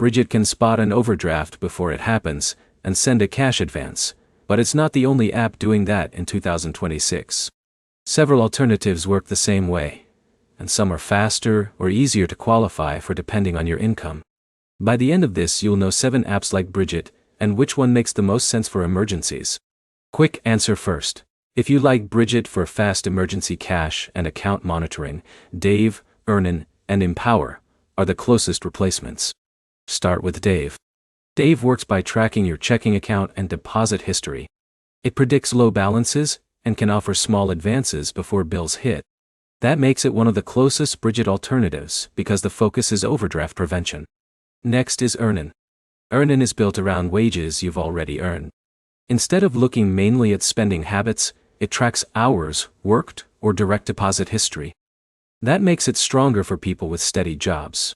Brigit can spot an overdraft before it happens and send a cash advance, but it's not the only app doing that in 2026. Several alternatives work the same way, and some are faster or easier to qualify for depending on your income. By the end of this, you'll know 7 apps like Brigit and which one makes the most sense for emergencies. Quick answer first. If you like Brigit for fast emergency cash and account monitoring, Dave, Earnin, and Empower are the closest replacements. Start with Dave. Dave works by tracking your checking account and deposit history. It predicts low balances and can offer small advances before bills hit. That makes it one of the closest Brigit alternatives because the focus is overdraft prevention. Next is Earnin. Earnin is built around wages you've already earned. Instead of looking mainly at spending habits, it tracks hours worked or direct deposit history. That makes it stronger for people with steady jobs.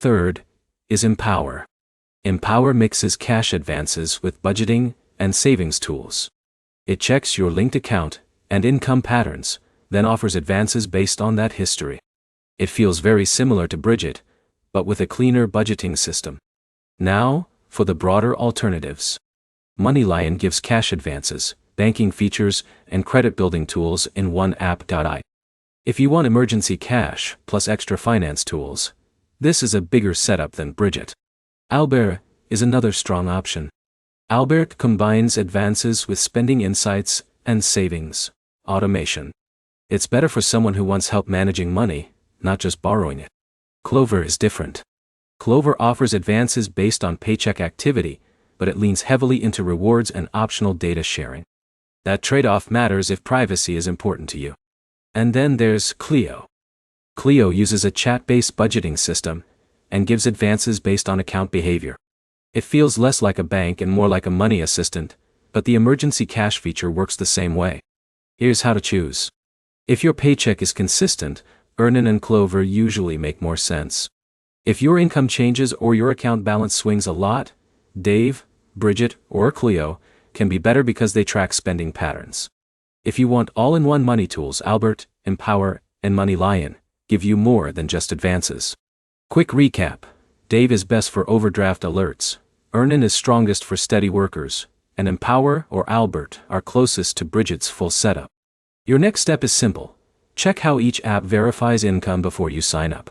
Third is Empower. Empower mixes cash advances with budgeting and savings tools. It checks your linked account and income patterns, then offers advances based on that history. It feels very similar to Brigit, but with a cleaner budgeting system. Now, for the broader alternatives. MoneyLion gives cash advances, banking features, and credit building tools in one app. If you want emergency cash plus extra finance tools, this is a bigger setup than Brigit. Albert is another strong option. Albert combines advances with spending insights and savings automation. It's better for someone who wants help managing money, not just borrowing it. Clover is different. Clover offers advances based on paycheck activity, but it leans heavily into rewards and optional data sharing. That trade-off matters if privacy is important to you. And then there's Clio. Clio uses a chat-based budgeting system and gives advances based on account behavior. It feels less like a bank and more like a money assistant, but the emergency cash feature works the same way. Here's how to choose. If your paycheck is consistent, Earnin and Clover usually make more sense. If your income changes or your account balance swings a lot, Dave, Brigit, or Clio can be better because they track spending patterns. If you want all-in-one money tools, Albert, Empower, and MoneyLion give you more than just advances. Quick recap. Dave is best for overdraft alerts, Earnin is strongest for steady workers, and Empower or Albert are closest to Brigit's full setup. Your next step is simple. Check how each app verifies income before you sign up.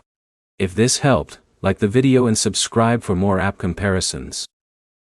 If this helped, like the video and subscribe for more app comparisons.